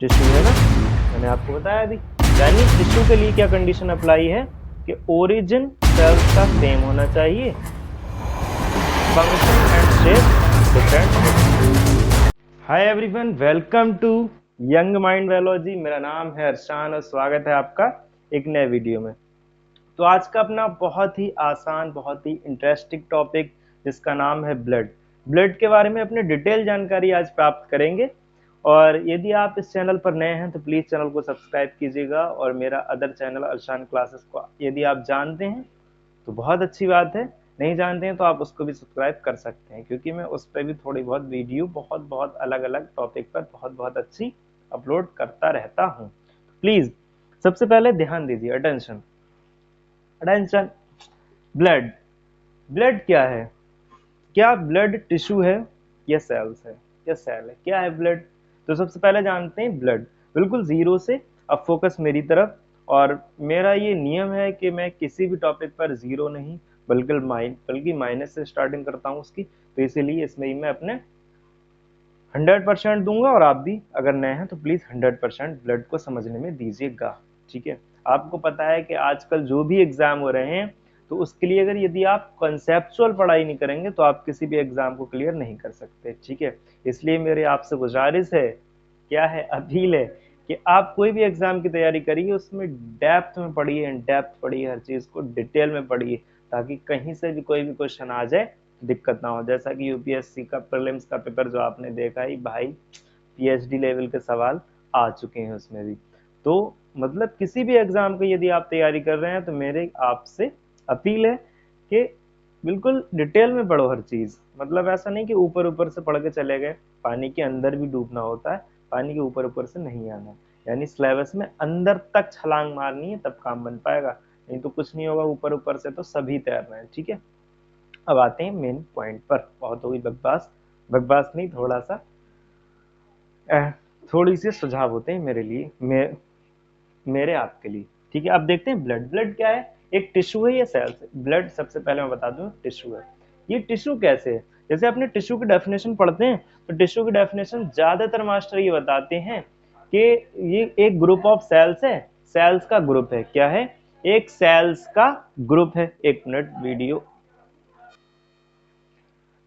Tissue है ना, मैंने आपको बताया अभी। यानी टिश्यू के लिए क्या कंडीशन अप्लाई है कि ओरिजिन सेल्स का सेम होना चाहिए, function and shape different. Hi everyone, welcome to young mind biology. मेरा नाम है अर्शान और स्वागत है आपका एक नए वीडियो में। तो आज का अपना बहुत ही आसान, बहुत ही इंटरेस्टिंग टॉपिक जिसका नाम है ब्लड। ब्लड के बारे में अपने डिटेल जानकारी आज प्राप्त करेंगे। और यदि आप इस चैनल पर नए हैं तो प्लीज़ चैनल को सब्सक्राइब कीजिएगा, और मेरा अदर चैनल अर्शान क्लासेस को यदि आप जानते हैं तो बहुत अच्छी बात है, नहीं जानते हैं तो आप उसको भी सब्सक्राइब कर सकते हैं, क्योंकि मैं उस पर भी थोड़ी बहुत वीडियो बहुत बहुत अलग अलग टॉपिक पर बहुत बहुत अच्छी अपलोड करता रहता हूँ। प्लीज़ सबसे पहले ध्यान दीजिए, अटेंशन अटेंशन। ब्लड, ब्लड क्या है? क्या ब्लड टिश्यू है या सेल्स है या सेल है? क्या है ब्लड? तो सबसे पहले जानते हैं ब्लड, बिल्कुल जीरो से। अब फोकस मेरी तरफ, और मेरा ये नियम है कि मैं किसी भी टॉपिक पर जीरो नहीं बल्कि माइनस से स्टार्टिंग करता हूँ उसकी। तो इसीलिए इसमें ही मैं अपने 100% दूंगा, और आप भी अगर नए हैं तो प्लीज़ 100% ब्लड को समझने में दीजिएगा। ठीक है, आपको पता है कि आजकल जो भी एग्ज़ाम हो रहे हैं, तो उसके लिए अगर यदि आप कंसेप्चुअल पढ़ाई नहीं करेंगे तो आप किसी भी एग्ज़ाम को क्लियर नहीं कर सकते। ठीक है, इसलिए मेरी आपसे गुजारिश है, क्या है, अपील है कि आप कोई भी एग्ज़ाम की तैयारी करिए, उसमें डेप्थ में पढ़िए, इन डेप्थ पढ़िए, हर चीज़ को डिटेल में पढ़िए, ताकि कहीं से भी कोई भी क्वेश्चन आ जाए दिक्कत ना हो। जैसा कि यूपीएससी का प्रीलिम्स का पेपर जो आपने देखा ही भाई, पीएचडी लेवल के सवाल आ चुके हैं उसमें भी। तो मतलब किसी भी एग्जाम की यदि आप तैयारी कर रहे हैं तो मेरे आपसे अपील है कि बिल्कुल डिटेल में पढ़ो हर चीज़। मतलब ऐसा नहीं कि ऊपर ऊपर से पढ़ के चले गए, पानी के अंदर भी डूबना होता है, पानी के ऊपर ऊपर से नहीं आना। यानी सिलेबस में अंदर तक छलांग मारनी है, तब काम बन पाएगा, नहीं तो कुछ नहीं होगा, ऊपर ऊपर से तो सभी तैर रहे हैं। ठीक है, अब आते हैं मेन पॉइंट पर। बहुत होगी बकवास, बकवास नहीं, थोड़ा सा थोड़ी सी सुझाव होते हैं मेरे लिए, मेरे आपके लिए। ठीक है, अब देखते हैं ब्लड। ब्लड क्या है? एक टिश्यू है या सेल्स है? ब्लड सबसे पहले मैं बता दूं टिश्यू है। ये टिश्यू कैसे है? जैसे अपने टिश्यू की डेफिनेशन पढ़ते हैं, तो टिश्यू की डेफिनेशन ज्यादातर मास्टर ये बताते हैं कि ये एक ग्रुप ऑफ सेल्स है, सेल्स का ग्रुप है। क्या है? एक सेल्स का ग्रुप है। एक मिनट, वीडियो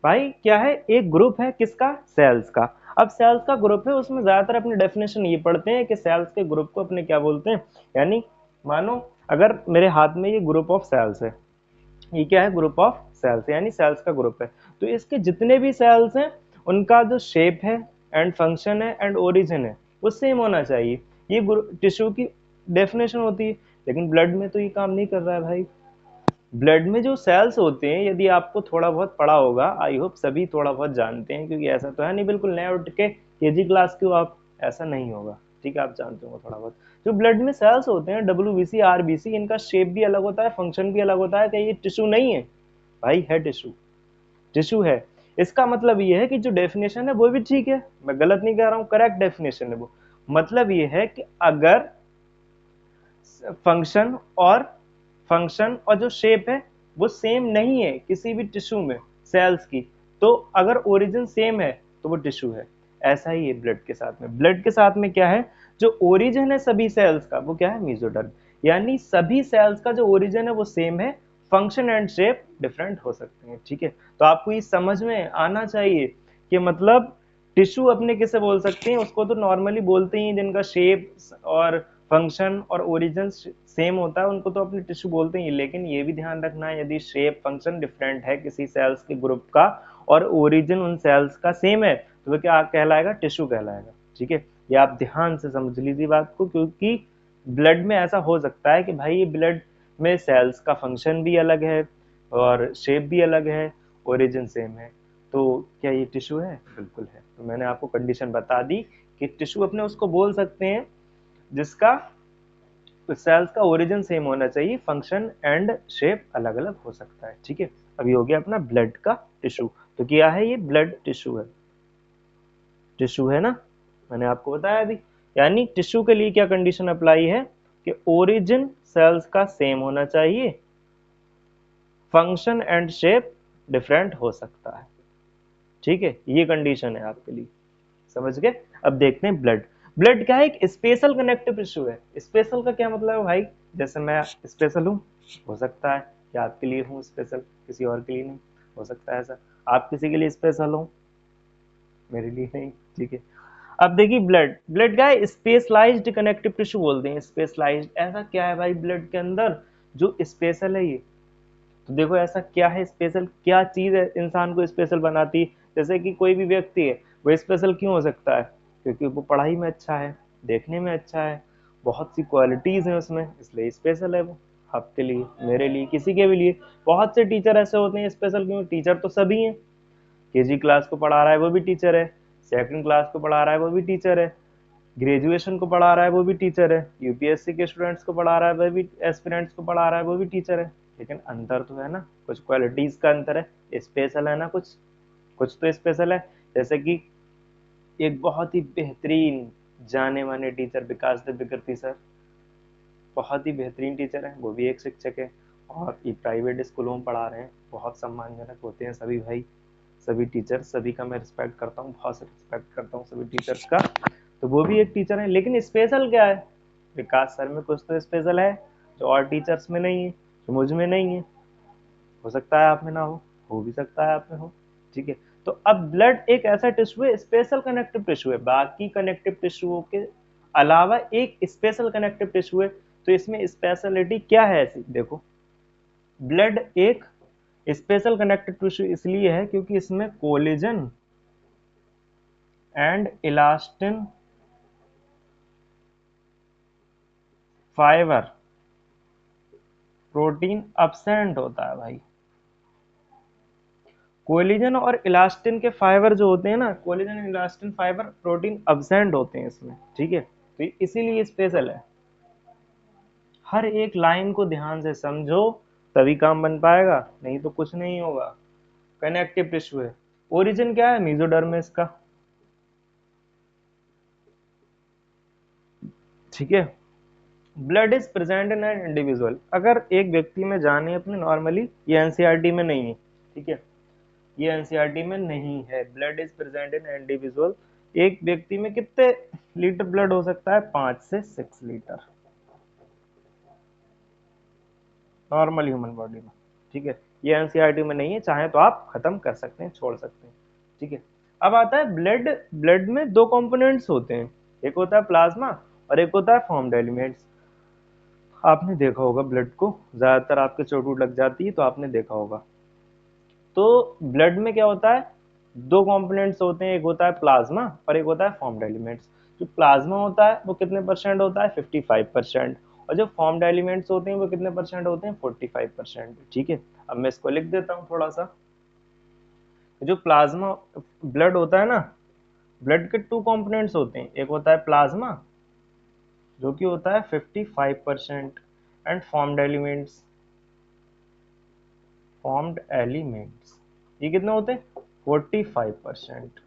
भाई, क्या है? एक ग्रुप है किसका? सेल्स का। अब सेल्स का ग्रुप है, उसमें ज्यादातर अपनी डेफिनेशन ये पढ़ते हैं कि सेल्स के ग्रुप को अपने क्या बोलते हैं। यानी मानो अगर मेरे हाथ में ये ग्रुप ऑफ सेल्स है, ये क्या है? ग्रुप ऑफ सेल्स, यानी सेल्स का ग्रुप है। तो इसके जितने भी सेल्स हैं उनका जो शेप है एंड फंक्शन है एंड ओरिजिन है वो सेम होना चाहिए। ये टिश्यू की डेफिनेशन होती है। लेकिन ब्लड में तो ये काम नहीं कर रहा है भाई। ब्लड में जो सेल्स होते हैं, यदि आपको थोड़ा बहुत पढ़ा होगा, आई होप सभी थोड़ा बहुत जानते हैं, क्योंकि ऐसा तो है नहीं बिल्कुल नए उठ के केजी क्लास के हो आप, ऐसा नहीं होगा। ठीक है, आप जानते हो थोड़ा बहुत। जो ब्लड में सेल्स होते हैं, डब्ल्यूबीसी, आरबीसी, इनका शेप भी अलग होता है, फंक्शन भी अलग होता है। कि ये टिश्यू नहीं है भाई, है टिश्यू, टिश्यू है। इसका मतलब ये है कि जो डेफिनेशन है वो भी ठीक है, मैं गलत नहीं कह रहा हूँ, करेक्ट डेफिनेशन है वो। मतलब ये है कि अगर फंक्शन और जो शेप है वो सेम नहीं है किसी भी टिश्यू में सेल्स की, तो अगर ओरिजिन सेम है तो वो टिश्यू है। ऐसा ही है ब्लड के साथ में। ब्लड के साथ में क्या है? जो ओरिजिन है सभी सेल्स का वो क्या है? मेसोडर्म। यानी सभी सेल्स का जो ओरिजिन है वो सेम है, फंक्शन एंड शेप डिफरेंट हो सकते हैं। ठीक है, तो आपको ये समझ में आना चाहिए कि मतलब टिश्यू अपने किसे बोल सकते हैं, उसको तो नॉर्मली बोलते ही जिनका शेप और फंक्शन और ओरिजिन सेम होता है उनको तो अपने टिश्यू बोलते हैं। लेकिन ये भी ध्यान रखना है, यदि शेप फंक्शन डिफरेंट है किसी सेल्स के ग्रुप का और ओरिजिन उन सेल्स का सेम है, तो वो क्या कहलाएगा? टिश्यू कहलाएगा। ठीक है, ये आप ध्यान से समझ लीजिए बात को, क्योंकि ब्लड में ऐसा हो सकता है कि भाई ये ब्लड में सेल्स का फंक्शन भी अलग है और शेप भी अलग है, ओरिजिन सेम है, तो क्या ये टिश्यू है? बिल्कुल है। तो मैंने आपको कंडीशन बता दी कि टिश्यू अपने उसको बोल सकते हैं जिसका सेल्स का ओरिजिन सेम होना चाहिए, फंक्शन एंड शेप अलग अलग हो सकता है। ठीक है, अभी हो गया अपना ब्लड का टिश्यू। तो क्या है? ये ब्लड टिश्यू है, टिश्यू है ना, मैंने आपको बताया अभी। यानी टिश्यू के लिए क्या कंडीशन अप्लाई है कि ओरिजिन सेल्स का सेम होना चाहिए, फंक्शन एंड शेप डिफरेंट हो सकता है। ठीक है, ये कंडीशन है आपके लिए, समझ गए? अब देखते हैं ब्लड। ब्लड क्या है, एक स्पेशल कनेक्टिव टिश्यू है। स्पेशल का क्या मतलब है भाई, जैसे मैं स्पेशल हूँ, हो सकता है कि आपके लिए हूँ स्पेशल, किसी और के लिए नहीं, हो सकता है ऐसा। आप किसी के लिए स्पेशल हो, मेरे लिए नहीं, ठीक है। अब देखिए ब्लड, ब्लड क्या है, स्पेशलाइज्ड कनेक्टिव टिश्यू बोलते हैं। स्पेशलाइज्ड, ऐसा क्या है भाई ब्लड के अंदर जो स्पेशल है ये, तो देखो ऐसा क्या है स्पेशल, क्या चीज है इंसान को स्पेशल बनाती। जैसे कि कोई भी व्यक्ति है, वो स्पेशल क्यों हो सकता है, क्योंकि वो पढ़ाई में अच्छा है, देखने में अच्छा है, बहुत सी क्वालिटीज हैं उसमें, इसलिए स्पेशल है वो। आपके लिए, मेरे लिए, किसी के भी लिए। बहुत से टीचर ऐसे होते हैं स्पेशल क्यों, टीचर तो सभी हैं। केजी क्लास को पढ़ा रहा है वो भी टीचर है, सेकंड क्लास को पढ़ा रहा है वो भी टीचर है, ग्रेजुएशन को पढ़ा रहा है वो भी टीचर है, यूपीएससी के स्टूडेंट्स को पढ़ा रहा है वो भी, एस्पिरेंट्स को पढ़ा रहा है वो भी टीचर है। लेकिन अंतर तो है ना, कुछ क्वालिटीज का अंतर है, स्पेशल है ना, कुछ कुछ तो स्पेशल है। जैसे कि एक बहुत ही बेहतरीन जाने माने टीचर विकास देव विकृति सर, बहुत ही बेहतरीन टीचर है, वो भी एक शिक्षक है, और ये प्राइवेट स्कूलों में पढ़ा रहे हैं, बहुत सम्मानजनक होते हैं सभी भाई, सभी टीचर, सभी का मैं रिस्पेक्ट करता हूँ, बहुत से रिस्पेक्ट करता हूँ सभी टीचर्स का। तो वो भी एक टीचर है, लेकिन स्पेशल क्या है, विकास सर में कुछ तो स्पेशल है जो और टीचर्स में नहीं है, जो मुझ में नहीं है। हो सकता है आप में ना हो भी सकता है आप में हो, ठीक है। तो अब ब्लड एक ऐसा टिश्यू है, स्पेशल कनेक्टिव टिश्यू है, बाकी कनेक्टिव टिश्यूओं के अलावा एक स्पेशल कनेक्टिव टिश्यू है। तो इसमें स्पेशलिटी क्या है ऐसी, देखो ब्लड एक स्पेशल कनेक्टिव टिश्यू इसलिए है क्योंकि इसमें collagen and elastin fibre protein absent होता है भाई। कोलेजन और इलास्टिन के फाइबर जो होते हैं ना, कोलेजन और इलास्टिन फाइबर प्रोटीन अब्सेंट होते हैं इसमें, ठीक है। तो इसीलिए स्पेशल है। हर एक लाइन को ध्यान से समझो, तभी काम बन पाएगा, नहीं तो कुछ नहीं होगा। कनेक्टिव टिश्यू है, ओरिजिन क्या है, मेसोडर्म में इसका, ठीक है। Blood is present in an individual, अगर एक व्यक्ति में जाने अपने नॉर्मली, ये एनसीईआरटी में नहीं है, ठीक है, ये एनसीईआरटी में नहीं है। Blood is present in individual, एक व्यक्ति में कितने लीटर ब्लड हो सकता है, 5 से 6 लीटर, नॉर्मल ह्यूमन बॉडी में, ठीक है। ये एनसीईआरटी में नहीं है, चाहे तो आप खत्म कर सकते हैं, छोड़ सकते हैं, ठीक है। अब आता है ब्लड, ब्लड में दो कंपोनेंट्स होते हैं, एक होता है प्लाज्मा और एक होता है फॉर्म्ड एलिमेंट्स। आपने देखा होगा ब्लड को, ज्यादातर आपके चोट वोट लग जाती है तो आपने देखा होगा। तो ब्लड में क्या होता है, दो कंपोनेंट्स होते हैं, एक होता है प्लाज्मा और एक होता है फॉर्म्ड एलिमेंट्स। जो प्लाज्मा होता है वो कितने परसेंट होता है, 55%। और जो फॉर्म्ड एलिमेंट्स होते हैं वो कितने परसेंट होते हैं, 45%, ठीक है। अब मैं इसको लिख देता हूँ थोड़ा सा। जो प्लाज्मा ब्लड होता है ना, ब्लड के टू कंपोनेंट्स होते हैं, एक होता है प्लाज्मा जो कि होता है 55%, एंड फॉर्म्ड एलिमेंट्स ये कितने होते हैं, 45%।